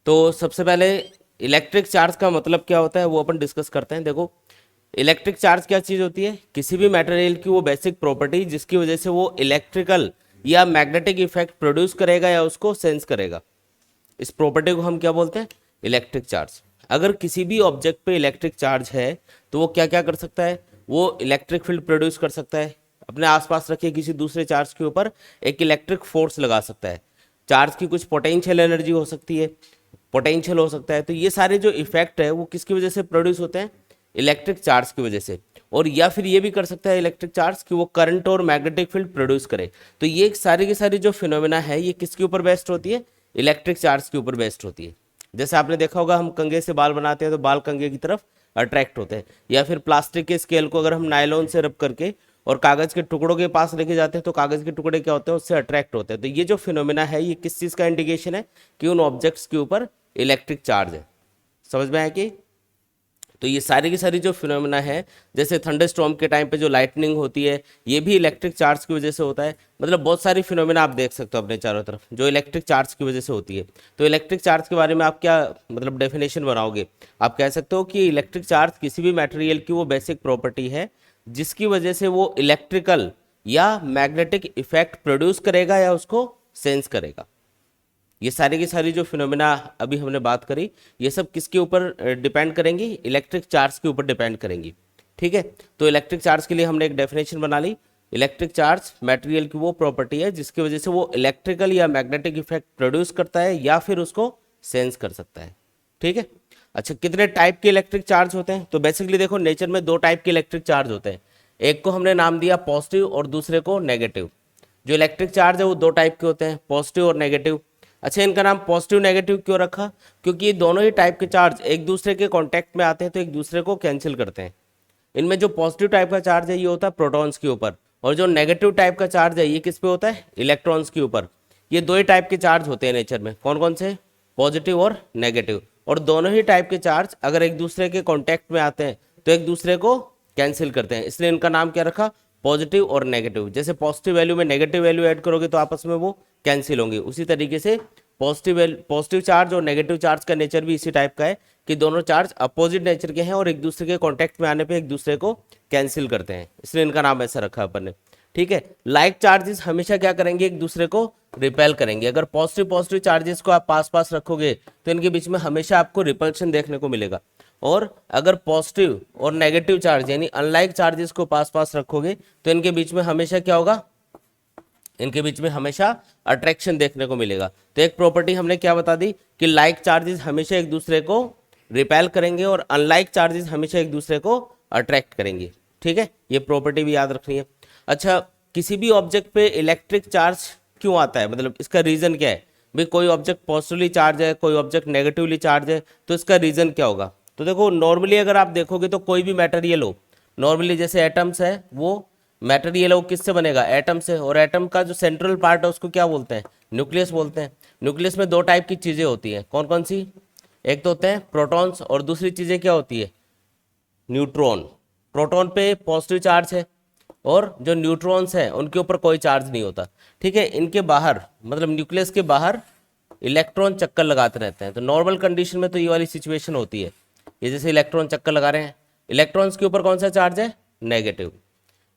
तो सबसे पहले इलेक्ट्रिक चार्ज का मतलब क्या होता है वो अपन डिस्कस करते हैं। देखो, इलेक्ट्रिक चार्ज क्या चीज़ होती है? किसी भी मटेरियल की वो बेसिक प्रॉपर्टी जिसकी वजह से वो इलेक्ट्रिकल या मैग्नेटिक इफेक्ट प्रोड्यूस करेगा या उसको सेंस करेगा, इस प्रॉपर्टी को हम क्या बोलते हैं? Electric charge. अगर किसी भी ऑब्जेक्ट पे इलेक्ट्रिक चार्ज है तो वो क्या क्या कर सकता है? वो इलेक्ट्रिक फील्ड प्रोड्यूस कर सकता है, अपने आसपास रखे किसी दूसरे चार्ज के ऊपर एक इलेक्ट्रिक फोर्स लगा सकता है, चार्ज की कुछ पोटेंशियल एनर्जी हो सकती है, पोटेंशियल हो सकता है। तो ये सारे जो इफेक्ट है वो किसकी वजह से प्रोड्यूस होते हैं? इलेक्ट्रिक चार्ज की वजह से। और या फिर ये भी कर सकता है इलेक्ट्रिक चार्ज कि वो करंट और मैग्नेटिक फील्ड प्रोड्यूस करे। तो ये सारी की सारी जो फिनोमेना है ये किसके ऊपर बेस्ड होती है? इलेक्ट्रिक चार्ज के ऊपर बेस्ड होती है। जैसे आपने देखा होगा, हम कंघे से बाल बनाते हैं तो बाल कंघे की तरफ अट्रैक्ट होते हैं, या फिर प्लास्टिक के स्केल को अगर हम नायलॉन से रब करके और कागज के टुकड़ों के पास लेके जाते हैं तो कागज के टुकड़े क्या होते हैं? उससे अट्रैक्ट होते हैं। तो ये जो फिनोमेना है ये किस चीज़ का इंडिकेशन है? कि उन ऑब्जेक्ट्स के ऊपर इलेक्ट्रिक चार्ज है। समझ में आया कि? तो ये सारी की सारी जो फिनोमेना है, जैसे थंडरस्टॉर्म के टाइम पे जो लाइटनिंग होती है ये भी इलेक्ट्रिक चार्ज की वजह से होता है। मतलब बहुत सारी फिनोमेना आप देख सकते हो अपने चारों तरफ जो इलेक्ट्रिक चार्ज की वजह से होती है। तो इलेक्ट्रिक चार्ज के बारे में आप क्या मतलब डेफिनेशन बनाओगे? आप कह सकते हो कि इलेक्ट्रिक चार्ज किसी भी मटेरियल की वो बेसिक प्रॉपर्टी है जिसकी वजह से वो इलेक्ट्रिकल या मैग्नेटिक इफेक्ट प्रोड्यूस करेगा या उसको सेंस करेगा। ये सारी की सारी जो फिनोमेना अभी हमने बात करी ये सब किसके ऊपर डिपेंड करेंगी? इलेक्ट्रिक चार्ज के ऊपर डिपेंड करेंगी। ठीक है, तो इलेक्ट्रिक चार्ज के लिए हमने एक डेफिनेशन बना ली। इलेक्ट्रिक चार्ज मटेरियल की वो प्रॉपर्टी है जिसकी वजह से वो इलेक्ट्रिकल या मैग्नेटिक इफेक्ट प्रोड्यूस करता है या फिर उसको सेंस कर सकता है। ठीक है, अच्छा कितने टाइप के इलेक्ट्रिक चार्ज होते हैं? तो बेसिकली देखो, नेचर में दो टाइप के इलेक्ट्रिक चार्ज होते हैं। एक को हमने नाम दिया पॉजिटिव और दूसरे को नेगेटिव। जो इलेक्ट्रिक चार्ज है वो दो टाइप के होते हैं, पॉजिटिव और नेगेटिव। अच्छा, इनका नाम पॉजिटिव नेगेटिव क्यों रखा? क्योंकि ये दोनों ही टाइप के चार्ज एक दूसरे के कांटेक्ट में आते हैं तो एक दूसरे को कैंसिल करते हैं। इनमें जो पॉजिटिव टाइप का चार्ज है ये होता है प्रोटॉन्स के ऊपर, और जो नेगेटिव टाइप का चार्ज है ये किस पे होता है? इलेक्ट्रॉन्स के ऊपर। ये दो ही टाइप के चार्ज होते हैं नेचर में। कौन कौन से? पॉजिटिव और नेगेटिव। और दोनों ही टाइप के चार्ज अगर एक दूसरे के कॉन्टैक्ट में आते हैं तो एक दूसरे को कैंसिल करते हैं, इसलिए इनका नाम क्या रखा? पॉजिटिव और नेगेटिव। जैसे पॉजिटिव वैल्यू में नेगेटिव वैल्यू ऐड करोगे तो आपस में वो कैंसिल होंगे, उसी तरीके से पॉजिटिव चार्ज और नेगेटिव चार्ज का नेचर भी इसी टाइप का है कि दोनों चार्ज अपोजिट नेचर के हैं और एक दूसरे के कांटेक्ट में आने पे एक दूसरे को कैंसिल करते हैं, इसलिए इनका नाम ऐसा रखा अपन ने। ठीक है, लाइक चार्जेस हमेशा क्या करेंगे? एक दूसरे को रिपेल करेंगे। अगर पॉजिटिव पॉजिटिव चार्जेस को आप पास पास रखोगे तो इनके बीच में हमेशा आपको रिपल्शन देखने को मिलेगा। और अगर पॉजिटिव और नेगेटिव चार्ज यानी अनलाइक चार्जेस को पास पास रखोगे तो इनके बीच में हमेशा क्या होगा? इनके बीच में हमेशा अट्रैक्शन देखने को मिलेगा। तो एक प्रॉपर्टी हमने क्या बता दी कि लाइक चार्जेस हमेशा एक दूसरे को रिपेल करेंगे और अनलाइक चार्जेस हमेशा एक दूसरे को अट्रैक्ट करेंगे। ठीक है, ये प्रॉपर्टी भी याद रखनी है। अच्छा, किसी भी ऑब्जेक्ट पे इलेक्ट्रिक चार्ज क्यों आता है? मतलब इसका रीजन क्या है? भाई कोई ऑब्जेक्ट पॉजिटिवली चार्ज है, कोई ऑब्जेक्ट नेगेटिवली चार्ज है, तो इसका रीजन क्या होगा? तो देखो, नॉर्मली अगर आप देखोगे तो कोई भी मटेरियल हो, नॉर्मली जैसे एटम्स है, वो मटेरियल है वो किससे बनेगा? एटम से। और एटम का जो सेंट्रल पार्ट है उसको क्या बोलते हैं? न्यूक्लियस बोलते हैं। न्यूक्लियस में दो टाइप की चीजें होती हैं, कौन कौन सी? एक तो होते हैं प्रोटॉन्स और दूसरी चीजें क्या होती है? न्यूट्रॉन। प्रोटॉन पे पॉजिटिव चार्ज है और जो न्यूट्रॉन्स हैं उनके ऊपर कोई चार्ज नहीं होता। ठीक है, इनके बाहर मतलब न्यूक्लियस के बाहर इलेक्ट्रॉन चक्कर लगाते रहते हैं। तो नॉर्मल कंडीशन में तो ये वाली सिचुएशन होती है, ये जैसे इलेक्ट्रॉन चक्कर लगा रहे हैं, इलेक्ट्रॉन्स के ऊपर कौन सा चार्ज है? नेगेटिव।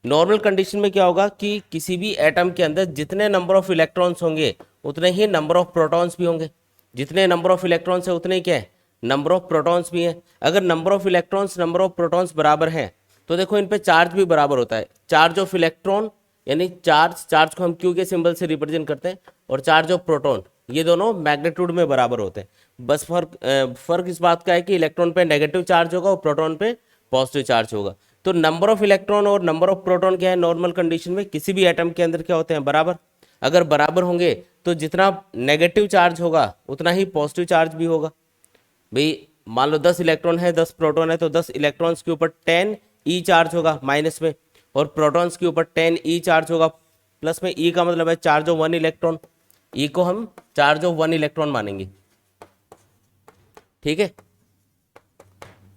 नॉर्मल कंडीशन में क्या होगा कि किसी भी एटम के अंदर जितने नंबर ऑफ इलेक्ट्रॉन्स होंगे उतने ही नंबर ऑफ प्रोटॉन्स भी होंगे। जितने नंबर ऑफ इलेक्ट्रॉन्स है उतने ही क्या है? नंबर ऑफ प्रोटॉन्स भी हैं। अगर number of electrons number of protons बराबर हैं तो देखो इन पे चार्ज भी बराबर होता है। चार्ज ऑफ इलेक्ट्रॉन यानी चार्ज को हम क्यू के सिंबल से रिप्रेजेंट करते हैं, और चार्ज ऑफ प्रोटॉन ये दोनों मैग्नीट्यूड में बराबर होते हैं। बस फर्क इस बात का है कि इलेक्ट्रॉन पे नेगेटिव चार्ज होगा और प्रोटॉन पे पॉजिटिव चार्ज होगा। तो नंबर ऑफ इलेक्ट्रॉन और नंबर ऑफ प्रोटॉन क्या है? नॉर्मल कंडीशन में किसी भी एटम के अंदर क्या होते हैं? बराबर। अगर बराबर होंगे तो जितना नेगेटिव चार्ज होगा उतना ही पॉजिटिव चार्ज भी होगा। भाई मान लो 10 इलेक्ट्रॉन है, 10 प्रोटॉन है, तो 10 इलेक्ट्रॉन्स के ऊपर 10 ई चार्ज होगा माइनस में, और प्रोटॉन्स के ऊपर 10 ई चार्ज होगा प्लस में। ई का मतलब है चार्ज ऑफ 1 इलेक्ट्रॉन, ई को हम चार्ज ऑफ 1 इलेक्ट्रॉन मानेंगे। ठीक है,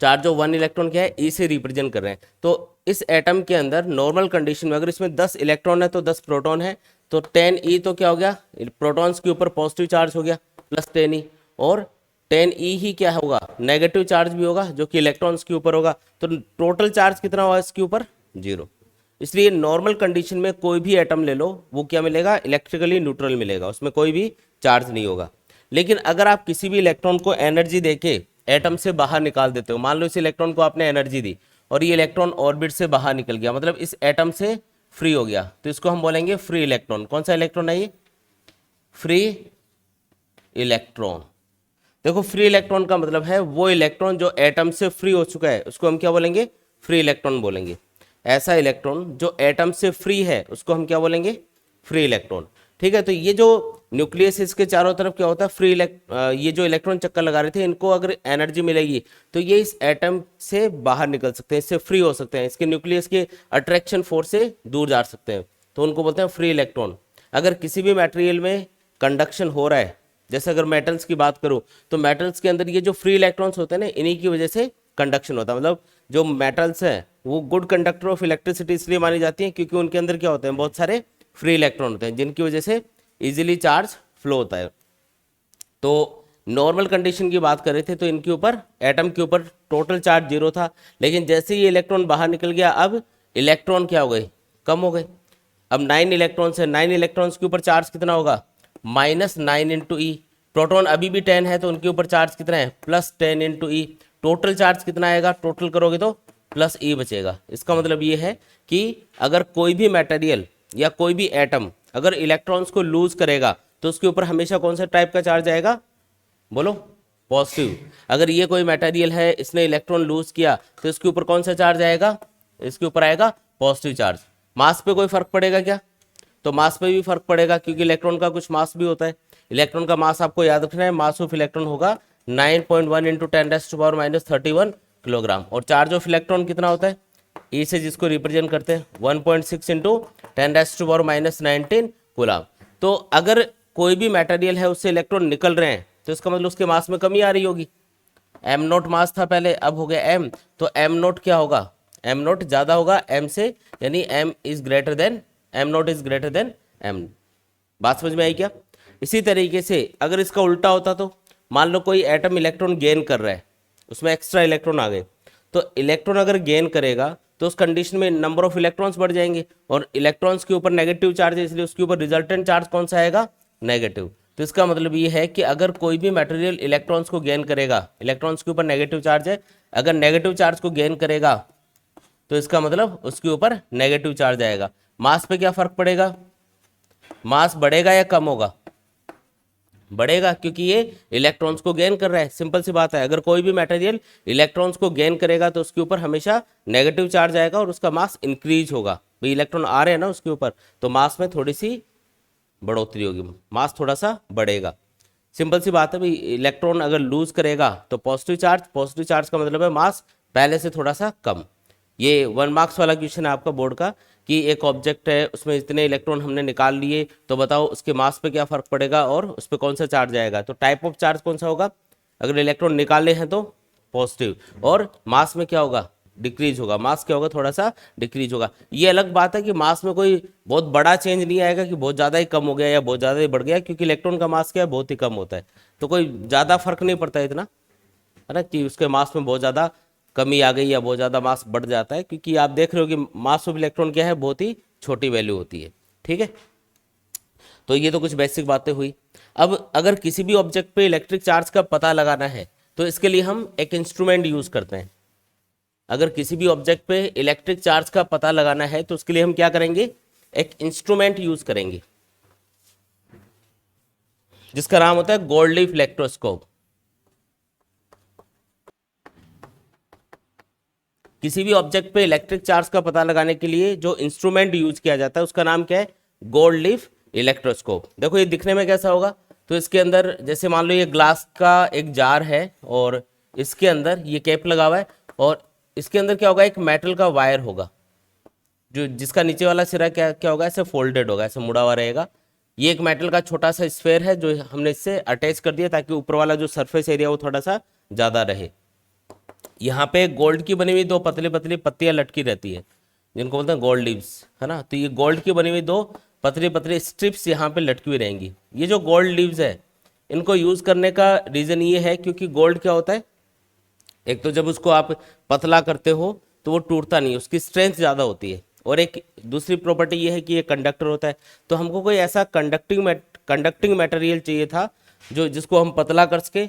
चार्ज ऑफ 1 इलेक्ट्रॉन क्या है? ई से रिप्रेजेंट कर रहे हैं। तो इस एटम के अंदर नॉर्मल कंडीशन में अगर इसमें 10 इलेक्ट्रॉन है तो 10 प्रोटॉन है, तो 10 ई तो क्या हो गया? प्रोटॉन्स के ऊपर पॉजिटिव चार्ज हो गया प्लस 10 ई, और 10 ई ही क्या होगा, नेगेटिव चार्ज भी होगा जो कि इलेक्ट्रॉन्स के ऊपर होगा। तो टोटल चार्ज कितना होगा इसके ऊपर, 0। इसलिए नॉर्मल कंडीशन में कोई भी एटम ले लो वो क्या मिलेगा, इलेक्ट्रिकली न्यूट्रल मिलेगा, उसमें कोई भी चार्ज नहीं होगा। लेकिन अगर आप किसी भी इलेक्ट्रॉन को एनर्जी देके एटम से बाहर निकाल देते हो, मान लो इस इलेक्ट्रॉन को आपने एनर्जी दी और ये इलेक्ट्रॉन ऑर्बिट से बाहर निकल गया, मतलब इस एटम से फ्री हो गया, तो इसको हम बोलेंगे फ्री इलेक्ट्रॉन। कौन सा इलेक्ट्रॉन है ये, फ्री इलेक्ट्रॉन। देखो फ्री इलेक्ट्रॉन का मतलब है वो इलेक्ट्रॉन जो एटम से फ्री हो चुका है उसको हम क्या बोलेंगे, फ्री इलेक्ट्रॉन बोलेंगे। ऐसा इलेक्ट्रॉन जो एटम से फ्री है उसको हम क्या बोलेंगे, फ्री इलेक्ट्रॉन। ठीक है, तो ये जो न्यूक्लियस इसके चारों तरफ क्या होता है, ये जो इलेक्ट्रॉन चक्कर लगा रहे थे इनको अगर एनर्जी मिलेगी तो ये इस एटम से बाहर निकल सकते हैं, इससे फ्री हो सकते हैं, इसके न्यूक्लियस के अट्रैक्शन फोर्स से दूर जा सकते हैं, तो उनको बोलते हैं फ्री इलेक्ट्रॉन। अगर किसी भी मटेरियल में कंडक्शन हो रहा है, जैसे अगर मेटल्स की बात करूं तो मेटल्स के अंदर ये जो फ्री इलेक्ट्रॉन्स होते हैं ना, इन्हीं की वजह से कंडक्शन होता है। मतलब जो मेटल्स हैं वो गुड कंडक्टर ऑफ इलेक्ट्रिसिटी इसलिए मानी जाती है क्योंकि उनके अंदर क्या होते हैं, बहुत सारे फ्री इलेक्ट्रॉन होते हैं जिनकी वजह से इजीली चार्ज फ्लो होता है। तो नॉर्मल कंडीशन की बात कर रहे थे तो इनके ऊपर, एटम के ऊपर टोटल चार्ज 0 था, लेकिन जैसे ही इलेक्ट्रॉन बाहर निकल गया अब इलेक्ट्रॉन क्या हो गए, कम हो गए। अब 9 इलेक्ट्रॉन्स है, 9 इलेक्ट्रॉन्स के ऊपर चार्ज कितना होगा, -9 इंटू ई। प्रोटॉन अभी भी 10 है तो उनके ऊपर चार्ज कितना है, +10 इंटू ई। टोटल चार्ज कितना आएगा, टोटल करोगे तो प्लस ई बचेगा। इसका मतलब ये है कि अगर कोई भी मटेरियल या कोई भी एटम अगर इलेक्ट्रॉन्स को लूज करेगा तो उसके ऊपर हमेशा कौन सा टाइप का चार्ज आएगा, बोलो, पॉजिटिव। अगर ये कोई मटेरियल है इसने इलेक्ट्रॉन लूज किया तो इसके ऊपर कौन सा चार्ज आएगा, इसके ऊपर आएगा पॉजिटिव चार्ज। मास पे कोई फर्क पड़ेगा क्या, तो मास पे भी फर्क पड़ेगा क्योंकि इलेक्ट्रॉन का कुछ मास भी होता है। इलेक्ट्रॉन का मास आपको याद रखना है, मास ऑफ इलेक्ट्रॉन होगा 9.1 इंटू 10⁻⁻31 किलोग्राम। और चार्ज ऑफ इलेक्ट्रॉन कितना होता है, ई से जिसको रिप्रेजेंट करते हैं 1.6 इंटू 10⁻⁻19 कूलम। तो अगर कोई भी मटेरियल है उससे इलेक्ट्रॉन निकल रहे हैं तो इसका मतलब उसके मास में कमी आ रही होगी। एम नोट मास था पहले, अब हो गया एम, तो एम नोट क्या होगा, एम नोट ज्यादा होगा एम से, यानी M is greater than, M not is greater than M. बात समझ में आई क्या। इसी तरीके से अगर इसका उल्टा होता तो मान लो कोई एटम इलेक्ट्रॉन गेन कर रहा है, उसमें एक्स्ट्रा इलेक्ट्रॉन आ गए, तो इलेक्ट्रॉन अगर गेन करेगा तो उस कंडीशन में नंबर ऑफ इलेक्ट्रॉन्स बढ़ जाएंगे और इलेक्ट्रॉन्स के ऊपर नेगेटिव चार्ज है इसलिए उसके ऊपर रिजल्टेंट चार्ज कौन सा आएगा, नेगेटिव। तो इसका मतलब ये है कि अगर कोई भी मटेरियल इलेक्ट्रॉन्स को गेन करेगा, इलेक्ट्रॉन्स के ऊपर नेगेटिव चार्ज है, अगर नेगेटिव चार्ज को गेन करेगा तो इसका मतलब उसके ऊपर नेगेटिव चार्ज आएगा। मास पे क्या फर्क पड़ेगा, मास बढ़ेगा या कम होगा, बढ़ेगा क्योंकि ये इलेक्ट्रॉन्स को गेन कर रहा है। सिंपल सी बात है, अगर कोई भी मटेरियल इलेक्ट्रॉन्स को गेन करेगा तो उसके ऊपर हमेशा नेगेटिव चार्ज आएगा और उसका मास इंक्रीज होगा। भाई इलेक्ट्रॉन आ रहे हैं ना उसके ऊपर, तो मास में थोड़ी सी बढ़ोतरी होगी, मास थोड़ा सा बढ़ेगा। सिंपल सी बात है भाई, इलेक्ट्रॉन अगर लूज करेगा तो पॉजिटिव चार्ज, पॉजिटिव चार्ज का मतलब है मास पहले से थोड़ा सा कम। ये 1 मार्क्स वाला क्वेश्चन है आपका बोर्ड का कि एक ऑब्जेक्ट है उसमें इतने इलेक्ट्रॉन हमने निकाल लिए, तो बताओ उसके मास पे क्या फर्क पड़ेगा और उस पर कौन सा चार्ज आएगा। तो टाइप ऑफ चार्ज कौन सा होगा, अगर इलेक्ट्रॉन निकाले हैं तो पॉजिटिव, और मास में क्या होगा, डिक्रीज होगा, मास क्या होगा, थोड़ा सा डिक्रीज होगा। ये अलग बात है कि मास में कोई बहुत बड़ा चेंज नहीं आएगा कि बहुत ज़्यादा ही कम हो गया या बहुत ज़्यादा ही बढ़ गया, क्योंकि इलेक्ट्रॉन का मास क्या है, बहुत ही कम होता है, तो कोई ज़्यादा फर्क नहीं पड़ता है इतना, है ना, कि उसके मास में बहुत ज़्यादा कमी आ गई या बहुत ज़्यादा मास बढ़ जाता है, क्योंकि आप देख रहे हो कि मास ऑफ इलेक्ट्रॉन क्या है, बहुत ही छोटी वैल्यू होती है। ठीक है, तो ये तो कुछ बेसिक बातें हुई। अब अगर किसी भी ऑब्जेक्ट पे इलेक्ट्रिक चार्ज का पता लगाना है तो इसके लिए हम एक इंस्ट्रूमेंट यूज करते हैं। अगर किसी भी ऑब्जेक्ट पे इलेक्ट्रिक चार्ज का पता लगाना है तो उसके लिए हम क्या करेंगे, एक इंस्ट्रूमेंट यूज करेंगे जिसका नाम होता है गोल्ड लीफ इलेक्ट्रोस्कोप। किसी भी ऑब्जेक्ट पे इलेक्ट्रिक चार्ज का पता लगाने के लिए जो इंस्ट्रूमेंट यूज किया जाता है उसका नाम क्या है, गोल्ड लीफ इलेक्ट्रोस्कोप। देखो ये दिखने में कैसा होगा, तो इसके अंदर जैसे मान लो ये ग्लास का एक जार है और इसके अंदर ये कैप लगा हुआ है और इसके अंदर क्या होगा, एक मेटल का वायर होगा जो जिसका नीचे वाला सिरा क्या क्या होगा, ऐसे फोल्डेड होगा, ऐसे मुड़ा हुआ रहेगा। ये एक मेटल का छोटा सा स्फेयर है जो हमने इससे अटैच कर दिया ताकि ऊपर वाला जो सरफेस एरिया वो थोड़ा सा ज़्यादा रहे। यहाँ पे गोल्ड की बनी हुई 2 पतली पतली पत्तियां लटकी रहती है जिनको बोलते हैं गोल्ड लीव्स, है ना। तो ये गोल्ड की बनी हुई 2 पतली पतली स्ट्रिप्स यहाँ पे लटकी हुई रहेंगी। ये जो गोल्ड लीव्स है इनको यूज करने का रीजन ये है क्योंकि गोल्ड क्या होता है, एक तो जब उसको आप पतला करते हो तो वो टूटता नहीं, उसकी स्ट्रेंथ ज़्यादा होती है, और एक दूसरी प्रॉपर्टी ये है कि ये कंडक्टर होता है। तो हमको कोई ऐसा कंडक्टिंग मटेरियल चाहिए था जो जिसको हम पतला कर सके,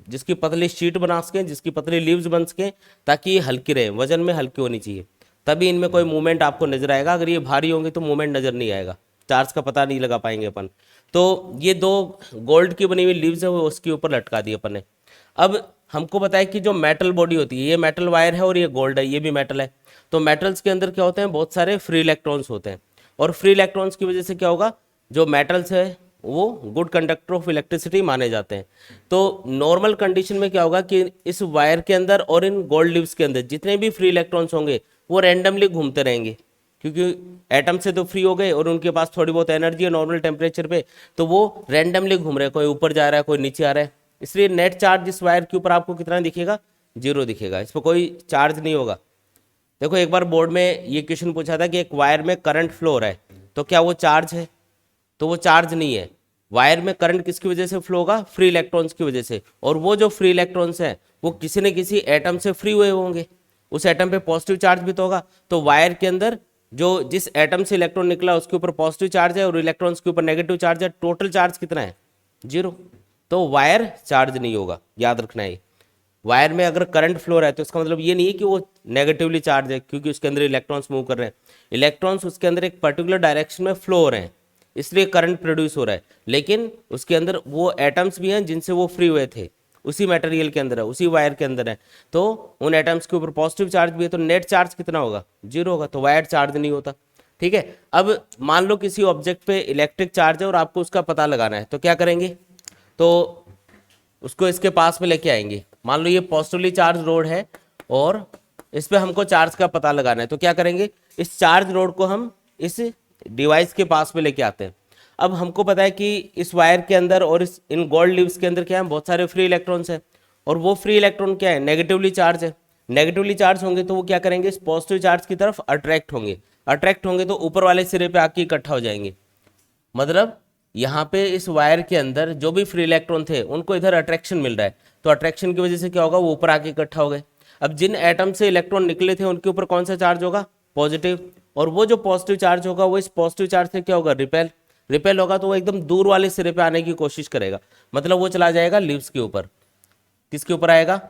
जिसकी पतली शीट बना सकें, जिसकी पतली लीव्स बन सकें, ताकि ये हल्की रहे, वजन में हल्की होनी चाहिए, तभी इनमें कोई मूवमेंट आपको नजर आएगा। अगर ये भारी होंगे तो मूवमेंट नजर नहीं आएगा, चार्ज का पता नहीं लगा पाएंगे अपन। तो ये दो गोल्ड की बनी हुई लीव्स है वो उसके ऊपर लटका दी अपन ने। अब हमको पता है कि जो मेटल बॉडी होती है, ये मेटल वायर है और ये गोल्ड है, ये भी मेटल है। तो मेटल्स के अंदर क्या होते हैं, बहुत सारे फ्री इलेक्ट्रॉन्स होते हैं, और फ्री इलेक्ट्रॉन्स की वजह से क्या होगा, जो मेटल्स है वो गुड कंडक्टर ऑफ इलेक्ट्रिसिटी माने जाते हैं। तो नॉर्मल कंडीशन में क्या होगा कि इस वायर के अंदर और इन गोल्ड लीव्स के अंदर जितने भी फ्री इलेक्ट्रॉन्स होंगे वो रैंडमली घूमते रहेंगे, क्योंकि एटम से तो फ्री हो गए और उनके पास थोड़ी बहुत एनर्जी है नॉर्मल टेम्परेचर पे, तो वो रैंडमली घूम रहे हैं, कोई ऊपर जा रहा है कोई नीचे आ रहा है। इसलिए नेट चार्ज इस वायर के ऊपर आपको कितना दिखेगा, 0 दिखेगा, इस पर कोई चार्ज नहीं होगा। देखो एक बार बोर्ड में ये क्वेश्चन पूछा था कि एक वायर में करंट फ्लो हो रहा है, तो क्या वो चार्ज है, तो वो चार्ज नहीं है। वायर में करंट किसकी वजह से फ्लो होगा, फ्री इलेक्ट्रॉन्स की वजह से, और वो जो फ्री इलेक्ट्रॉन्स हैं वो किसी न किसी एटम से फ्री हुए होंगे, उस एटम पे पॉजिटिव चार्ज भी तो होगा। तो वायर के अंदर जो जिस एटम से इलेक्ट्रॉन निकला उसके ऊपर पॉजिटिव चार्ज है और इलेक्ट्रॉन्स के ऊपर नेगेटिव चार्ज है, टोटल चार्ज कितना है, 0। तो वायर चार्ज नहीं होगा, याद रखना है। वायर में अगर करंट फ्लो रहा है तो इसका मतलब ये नहीं है कि वो नेगेटिवली चार्ज है, क्योंकि उसके अंदर इलेक्ट्रॉन्स मूव कर रहे हैं, इलेक्ट्रॉन्स उसके अंदर एक पर्टिकुलर डायरेक्शन में फ्लो हो रहे हैं, इसलिए करंट प्रोड्यूस हो रहा है। लेकिन उसके अंदर वो एटम्स भी हैं जिनसे वो फ्री हुए थे, उसी मटेरियल के अंदर है, उसी वायर के अंदर है, तो उन एटम्स के ऊपर पॉजिटिव चार्ज भी है, तो नेट चार्ज कितना होगा, 0 होगा, तो वायर चार्ज नहीं होता। ठीक है, अब मान लो किसी ऑब्जेक्ट पे इलेक्ट्रिक चार्ज है और आपको उसका पता लगाना है, तो क्या करेंगे, तो उसको इसके पास में लेके आएंगे। मान लो ये पॉजिटिवली चार्ज रोड है और इस पे हमको चार्ज का पता लगाना है, तो क्या करेंगे, इस चार्ज रोड को हम इस डिवाइस के पास में लेके आते हैं। अब हमको पता है कि इस वायर के अंदर और इस इन गोल्ड लीव्स के अंदर क्या है, बहुत सारे फ्री इलेक्ट्रॉन्स हैं, और वो फ्री इलेक्ट्रॉन क्या है, नेगेटिवली चार्ज है। नेगेटिवली चार्ज होंगे तो वो क्या करेंगे, इस पॉजिटिव चार्ज की तरफ अट्रैक्ट होंगे, अट्रैक्ट होंगे तो ऊपर वाले सिरे पे आके इकट्ठा हो जाएंगे। मतलब यहाँ पे इस वायर के अंदर जो भी फ्री इलेक्ट्रॉन थे उनको इधर अट्रैक्शन मिल रहा है, तो अट्रैक्शन की वजह से क्या होगा, वो ऊपर आके इकट्ठा हो गए। अब जिन एटम से इलेक्ट्रॉन निकले थे उनके ऊपर कौन सा चार्ज होगा, पॉजिटिव, और वो जो पॉजिटिव चार्ज होगा वो इस पॉजिटिव चार्ज से क्या होगा, रिपेल, रिपेल होगा, तो वो एकदम दूर वाले सिरे पे आने की कोशिश करेगा, मतलब वो चला जाएगा लीव्स के ऊपर। किसके ऊपर आएगा,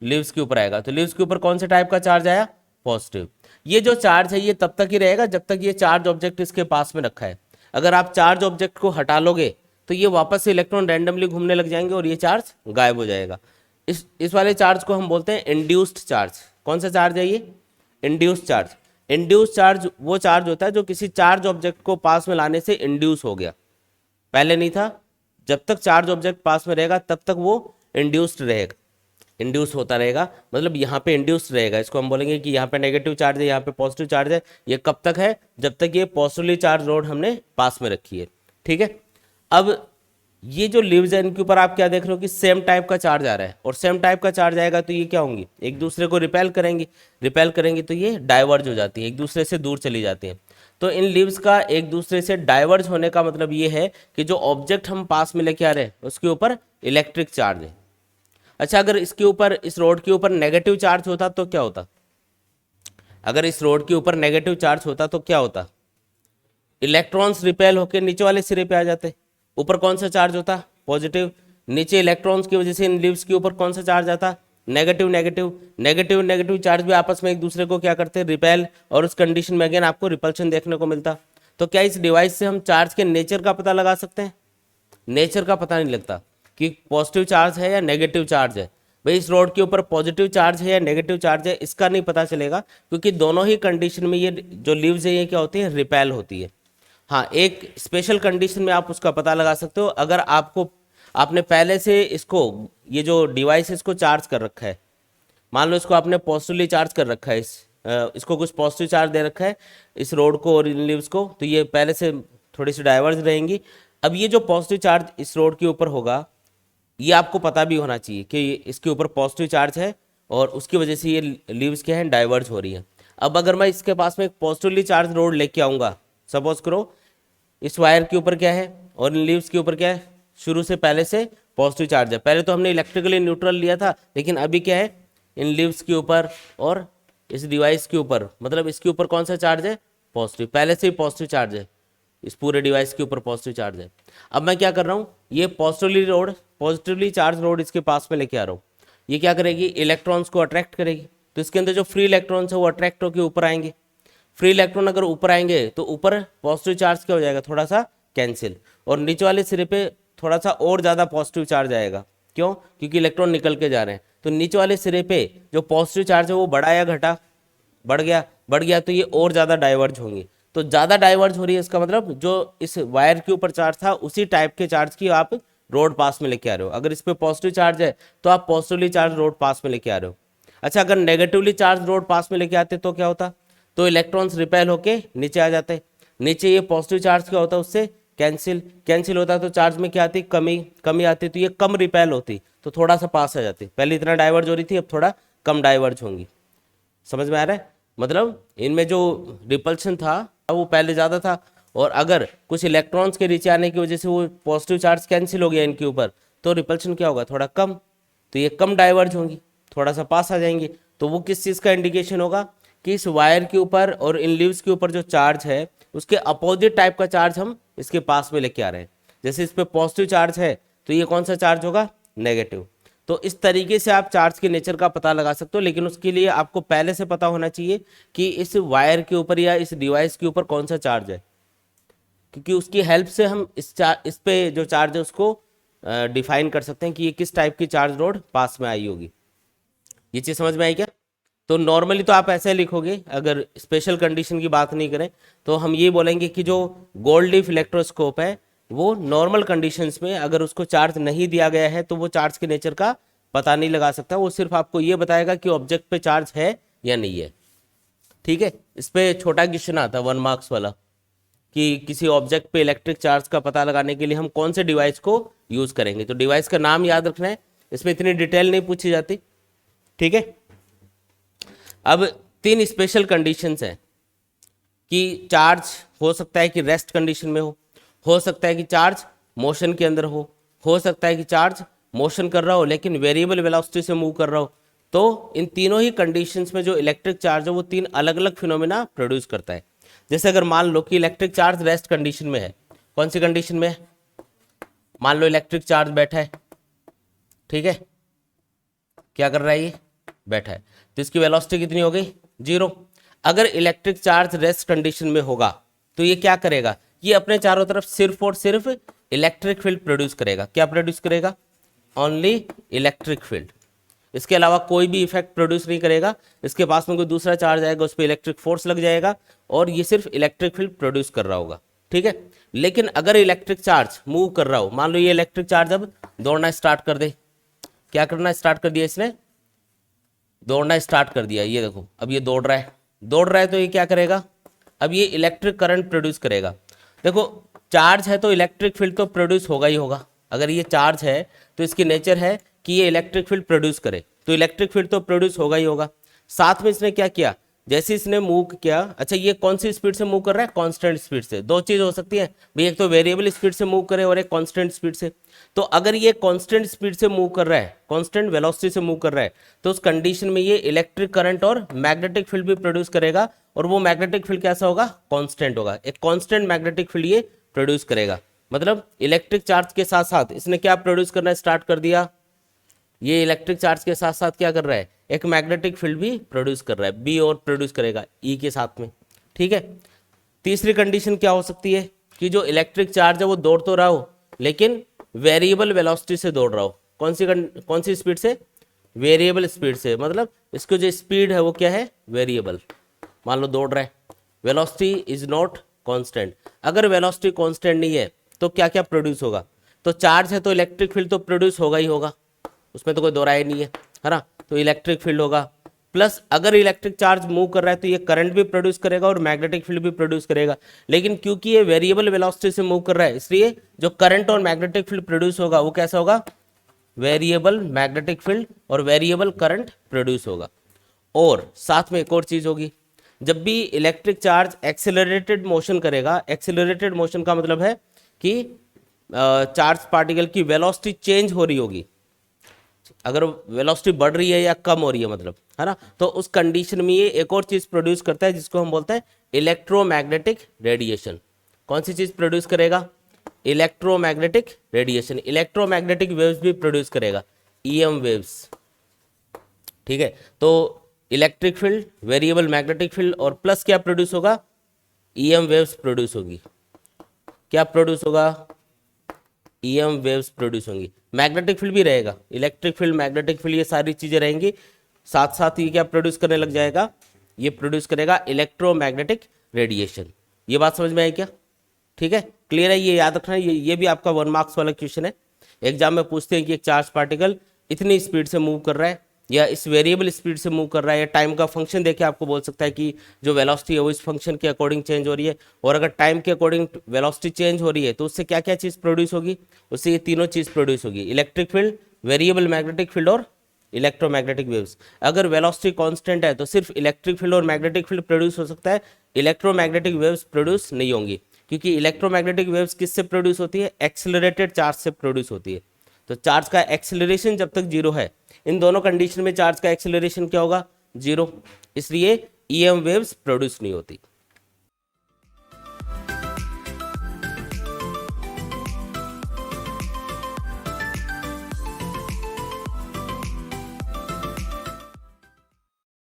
लीव्स के ऊपर आएगा। तो लीव्स के ऊपर कौन से टाइप का चार्ज आया, पॉजिटिव। ये जो चार्ज है ये तब तक ही रहेगा जब तक ये चार्ज ऑब्जेक्ट इसके पास में रखा है। अगर आप चार्ज ऑब्जेक्ट को हटा लोगे तो ये वापस से इलेक्ट्रॉन रैंडमली घूमने लग जाएंगे और ये चार्ज गायब हो जाएगा। इस वाले चार्ज को हम बोलते हैं इंड्यूस्ड चार्ज। कौन सा चार्ज है ये, इंड्यूस्ड चार्ज। इंड्यूस्ड चार्ज वो चार्ज होता है जो किसी चार्ज ऑब्जेक्ट को पास में लाने से इंड्यूस हो गया, पहले नहीं था। जब तक चार्ज ऑब्जेक्ट पास में रहेगा तब तक वो इंड्यूस्ड रहेगा, इंड्यूस होता रहेगा, मतलब यहाँ पे इंड्यूस रहेगा। इसको हम बोलेंगे कि यहाँ पे नेगेटिव चार्ज है, यहाँ पे पॉजिटिव चार्ज है। ये कब तक है, जब तक ये पॉजिटिवली चार्ज रोड हमने पास में रखी है। ठीक है, अब ये जो लीव्स है इनके ऊपर आप क्या देख रहे हो कि सेम टाइप का चार्ज आ रहा है, और सेम टाइप का चार्ज आएगा तो ये क्या होंगी, एक दूसरे को रिपेल करेंगे, रिपेल करेंगे तो ये डाइवर्ज हो जाती है, एक दूसरे से दूर चली जाती हैं। तो इन लीव्स का एक दूसरे से डाइवर्ज होने का मतलब ये है कि जो ऑब्जेक्ट हम पास में लेके आ रहे हैं उसके ऊपर इलेक्ट्रिक चार्ज है। अच्छा, अगर इसके ऊपर, इस रोड के ऊपर नेगेटिव चार्ज होता तो क्या होता, अगर इस रोड के ऊपर नेगेटिव चार्ज होता तो क्या होता, इलेक्ट्रॉन्स रिपेल होकर नीचे वाले सिरे पे आ जाते। ऊपर कौन सा चार्ज होता, पॉजिटिव, नीचे इलेक्ट्रॉन्स की वजह से इन लीव्स के ऊपर कौन सा चार्ज आता, negative. Negative negative negative charge भी आपस में एक दूसरे को क्या करते हैं, रिपेल, और उस कंडीशन में अगेन आपको रिपल्शन देखने को मिलता। तो क्या इस डिवाइस से हम चार्ज के नेचर का पता लगा सकते हैं, नेचर का पता नहीं लगता कि पॉजिटिव चार्ज है या नेगेटिव चार्ज है। भाई इस रोड के ऊपर पॉजिटिव चार्ज है या नेगेटिव चार्ज है इसका नहीं पता चलेगा, क्योंकि दोनों ही कंडीशन में ये जो लीव्स है ये क्या होती है, रिपेल होती है। हाँ, एक स्पेशल कंडीशन में आप उसका पता लगा सकते हो, अगर आपने पहले से इसको, ये जो डिवाइस है इसको चार्ज कर रखा है, मान लो इसको आपने पॉजिटिवली चार्ज कर रखा है, इसको कुछ पॉजिटिव चार्ज दे रखा है इस रोड को और इन लीव्स को, तो ये पहले से थोड़ी सी डाइवर्ज रहेंगी। अब ये जो पॉजिटिव चार्ज इस रोड के ऊपर होगा ये आपको पता भी होना चाहिए कि इसके ऊपर पॉजिटिव चार्ज है और उसकी वजह से ये लीव्स क्या हैं, डाइवर्ज हो रही हैं। अब अगर मैं इसके पास में एक पॉजिटिवली चार्ज रोड लेके आऊँगा, सपोज करो इस वायर के ऊपर क्या है और इन लीव्स के ऊपर क्या है, शुरू से पहले से पॉजिटिव चार्ज है। पहले तो हमने इलेक्ट्रिकली न्यूट्रल लिया था, लेकिन अभी क्या है, इन लीव्स के ऊपर और इस डिवाइस के ऊपर, मतलब इसके ऊपर कौन सा चार्ज है, पॉजिटिव, पहले से ही पॉजिटिव चार्ज है, इस पूरे डिवाइस के ऊपर पॉजिटिव चार्ज है। अब मैं क्या कर रहा हूँ, ये पॉजिटिवली चार्ज रोड इसके पास में लेके आ रहा हूँ। ये क्या करेगी, इलेक्ट्रॉन्स को अट्रैक्ट करेगी, तो इसके अंदर जो फ्री इलेक्ट्रॉन्स है वो अट्रैक्ट होकर ऊपर आएंगे। फ्री इलेक्ट्रॉन अगर ऊपर आएंगे तो ऊपर पॉजिटिव चार्ज क्या हो जाएगा, थोड़ा सा कैंसिल, और नीचे वाले सिरे पे थोड़ा सा और ज़्यादा पॉजिटिव चार्ज आएगा। क्यों, क्योंकि इलेक्ट्रॉन निकल के जा रहे हैं। तो नीचे वाले सिरे पे जो पॉजिटिव चार्ज है वो बढ़ा या घटा, बढ़ गया, तो ये और ज़्यादा डाइवर्ज होंगी। तो ज़्यादा डाइवर्ज हो रही है, इसका मतलब जो इस वायर के ऊपर चार्ज था उसी टाइप के चार्ज की आप रोड पास में लेके आ रहे हो। अगर इस पे पॉजिटिव चार्ज है तो आप पॉजिटिवली चार्ज रोड पास में लेके आ रहे हो। अच्छा, अगर नेगेटिवली चार्ज रोड पास में लेके आते तो क्या होता, तो इलेक्ट्रॉन्स रिपेल होके नीचे आ जाते। नीचे ये पॉजिटिव चार्ज क्या होता है, उससे कैंसिल होता है, तो चार्ज में क्या आती, कमी आती, तो ये कम रिपेल होती, तो थोड़ा सा पास आ जाती। पहले इतना डाइवर्ज हो रही थी, अब थोड़ा कम डाइवर्ज होंगी। समझ में आ रहा है, मतलब इनमें जो रिपल्शन था वो पहले ज़्यादा था, और अगर कुछ इलेक्ट्रॉन्स के नीचे आने की वजह से वो पॉजिटिव चार्ज कैंसिल हो गया इनके ऊपर, तो रिपल्शन क्या होगा, थोड़ा कम, तो ये कम डाइवर्ज होंगी, थोड़ा सा पास आ जाएंगे। तो वो किस चीज़ का इंडिकेशन होगा कि इस वायर के ऊपर और इन लीव्स के ऊपर जो चार्ज है उसके अपोजिट टाइप का चार्ज हम इसके पास में लेके आ रहे हैं। जैसे इस पर पॉजिटिव चार्ज है तो ये कौन सा चार्ज होगा, नेगेटिव। तो इस तरीके से आप चार्ज के नेचर का पता लगा सकते हो, लेकिन उसके लिए आपको पहले से पता होना चाहिए कि इस वायर के ऊपर या इस डिवाइस के ऊपर कौन सा चार्ज है, क्योंकि उसकी हेल्प से हम इस पे जो चार्ज है उसको डिफाइन कर सकते हैं कि ये किस टाइप की चार्ज रोड पास में आई होगी। ये चीज़ समझ में आई क्या? तो नॉर्मली तो आप ऐसे लिखोगे, अगर स्पेशल कंडीशन की बात नहीं करें तो हम ये बोलेंगे कि जो गोल्ड लीफ इलेक्ट्रोस्कोप है वो नॉर्मल कंडीशंस में अगर उसको चार्ज नहीं दिया गया है तो वो चार्ज के नेचर का पता नहीं लगा सकता। वो सिर्फ आपको ये बताएगा कि ऑब्जेक्ट पे चार्ज है या नहीं है। ठीक है, इस पे छोटा क्वेश्चन आता है 1 मार्क्स वाला कि किसी ऑब्जेक्ट पे इलेक्ट्रिक चार्ज का पता लगाने के लिए हम कौन से डिवाइस को यूज करेंगे। तो डिवाइस का नाम याद रखना है, इसमें इतनी डिटेल नहीं पूछी जाती। ठीक है, अब 3 स्पेशल कंडीशंस हैं कि चार्ज हो सकता है कि रेस्ट कंडीशन में हो सकता है कि चार्ज मोशन के अंदर हो सकता है कि चार्ज मोशन कर रहा हो लेकिन वेरिएबल वेलोसिटी से मूव कर रहा हो। तो इन तीनों ही कंडीशंस में जो इलेक्ट्रिक चार्ज है वो 3 अलग अलग फिनोमेना प्रोड्यूस करता है। जैसे अगर मान लो कि इलेक्ट्रिक चार्ज रेस्ट कंडीशन में है, कौन सी कंडीशन में है, मान लो इलेक्ट्रिक चार्ज बैठा है, ठीक है, क्या कर रहा है, ये बैठा है, तो इसकी वेलोसिटी कितनी हो गई, 0। अगर इलेक्ट्रिक चार्ज रेस्ट कंडीशन में होगा तो ये क्या करेगा, ये अपने चारों तरफ सिर्फ और सिर्फ इलेक्ट्रिक फील्ड प्रोड्यूस करेगा। क्या प्रोड्यूस करेगा, ओनली इलेक्ट्रिक फील्ड। इसके अलावा कोई भी इफेक्ट प्रोड्यूस नहीं करेगा। इसके पास में कोई दूसरा चार्ज आएगा, उस पर इलेक्ट्रिक फोर्स लग जाएगा और ये सिर्फ इलेक्ट्रिक फील्ड प्रोड्यूस कर रहा होगा। ठीक है, लेकिन अगर इलेक्ट्रिक चार्ज मूव कर रहा हो, मान लो ये इलेक्ट्रिक चार्ज अब दौड़ना स्टार्ट कर दे, क्या करना स्टार्ट कर दिया इसने, दौड़ना स्टार्ट कर दिया। ये देखो अब ये दौड़ रहा है तो ये क्या करेगा, अब ये इलेक्ट्रिक करंट प्रोड्यूस करेगा। देखो चार्ज है तो इलेक्ट्रिक फील्ड तो प्रोड्यूस होगा ही होगा। अगर ये चार्ज है तो इसकी नेचर है कि ये इलेक्ट्रिक फील्ड प्रोड्यूस करे, तो इलेक्ट्रिक फील्ड तो प्रोड्यूस होगा ही होगा। साथ में इसने क्या किया, जैसे इसने मूव किया, अच्छा ये कौन सी स्पीड से मूव कर रहा है, कांस्टेंट स्पीड से। दो चीज हो सकती है भाई, एक तो वेरिएबल स्पीड से मूव करे और एक कांस्टेंट स्पीड से। तो अगर ये कांस्टेंट स्पीड से मूव कर रहा है, कांस्टेंट वेलोसिटी से मूव कर रहा है, तो उस कंडीशन में ये इलेक्ट्रिक करंट और मैग्नेटिक फील्ड भी प्रोड्यूस करेगा, और वो मैग्नेटिक फील्ड कैसा होगा, कांस्टेंट होगा। एक कांस्टेंट मैग्नेटिक फील्ड ये प्रोड्यूस करेगा। मतलब इलेक्ट्रिक चार्ज के साथ साथ इसने क्या प्रोड्यूस करना स्टार्ट कर दिया, ये इलेक्ट्रिक चार्ज के साथ साथ क्या कर रहा है, एक मैग्नेटिक फील्ड भी प्रोड्यूस कर रहा है, बी और प्रोड्यूस करेगा ई के साथ में। ठीक है, तीसरी कंडीशन क्या हो सकती है कि जो इलेक्ट्रिक चार्ज है वो दौड़ तो रहा हो लेकिन वेरिएबल वेलोसिटी से दौड़ रहा हो। कौन सी स्पीड से, वेरिएबल स्पीड से। मतलब इसको जो स्पीड है वो क्या है, वेरिएबल। मान लो दौड़ रहा है, वेलोसिटी इज नॉट कांस्टेंट। अगर वेलोसिटी कांस्टेंट नहीं है तो क्या क्या प्रोड्यूस होगा, तो चार्ज है तो इलेक्ट्रिक फील्ड तो प्रोड्यूस होगा ही होगा, उसमें तो कोई दो राय नहीं है ना। तो इलेक्ट्रिक फील्ड होगा, प्लस अगर इलेक्ट्रिक चार्ज मूव कर रहा है तो ये करंट भी प्रोड्यूस करेगा और मैग्नेटिक फील्ड भी प्रोड्यूस करेगा। लेकिन क्योंकि ये वेरिएबल वेलोसिटी से मूव कर रहा है, इसलिए जो करंट और मैग्नेटिक फील्ड प्रोड्यूस होगा वो कैसा होगा, वेरिएबल मैग्नेटिक फील्ड और वेरिएबल करंट प्रोड्यूस होगा। और साथ में एक और चीज होगी, जब भी इलेक्ट्रिक चार्ज एक्सेलरेटेड मोशन करेगा, एक्सेलरेटेड मोशन का मतलब है कि चार्ज पार्टिकल की वेलोसिटी चेंज हो रही होगी, अगर वेलोसिटी बढ़ रही है या कम हो रही है मतलब, है ना, तो उस कंडीशन में ये एक और चीज प्रोड्यूस करता है जिसको हम बोलते हैं इलेक्ट्रोमैग्नेटिक रेडिएशन। कौन सी चीज प्रोड्यूस करेगा? Electromagnetic radiation. इलेक्ट्रोमैग्नेटिक वेव्स भी प्रोड्यूस करेगा, ईएम वेव्स। ठीक है, तो electric field, variable magnetic field और प्लस क्या प्रोड्यूस होगा? ईएम वेव्स प्रोड्यूस होगी। क्या प्रोड्यूस होगा? ईएम वेव्स प्रोड्यूस होंगी। मैग्नेटिक फील्ड भी रहेगा, इलेक्ट्रिक फील्ड, मैग्नेटिक फील्ड, ये सारी चीजें रहेंगी। साथ साथ ये क्या प्रोड्यूस करने लग जाएगा? ये प्रोड्यूस करेगा इलेक्ट्रोमैग्नेटिक रेडिएशन। ये बात समझ में आई क्या? ठीक है, क्लियर है? ये याद रखना, ये भी आपका 1 मार्क्स वाला क्वेश्चन है। एग्जाम में पूछते हैं कि एक चार्ज पार्टिकल इतनी स्पीड से मूव कर रहा है या इस वेरिएबल स्पीड से मूव कर रहा है, या टाइम का फंक्शन देके आपको बोल सकता है कि जो वेलोसिटी है वो इस फंक्शन के अकॉर्डिंग चेंज हो रही है, और अगर टाइम के अकॉर्डिंग वेलोसिटी चेंज हो रही है तो उससे क्या क्या चीज़ प्रोड्यूस होगी? उससे ये तीनों चीज़ प्रोड्यूस होगी, electric field, variable magnetic field और इलेक्ट्रोमैग्नेटिक वेव्स। अगर वेलोसिटी कांस्टेंट है तो सिर्फ इलेक्ट्रिक फील्ड और मैग्नेटिक फील्ड प्रोड्यूस हो सकता है, इलेक्ट्रोमैग्नेटिक वेव्स प्रोड्यूस नहीं होंगी, क्योंकि इलेक्ट्रोमैग्नेटिक वेव्स किससे प्रोड्यूस होती है? एक्सेलरेटेड चार्ज से प्रोड्यूस होती है। तो चार्ज का एक्सेलरेशन जब तक जीरो है, इन दोनों कंडीशन में चार्ज का एक्सेलरेशन क्या होगा? जीरो, इसलिए ईएम वेव्स प्रोड्यूस नहीं होती।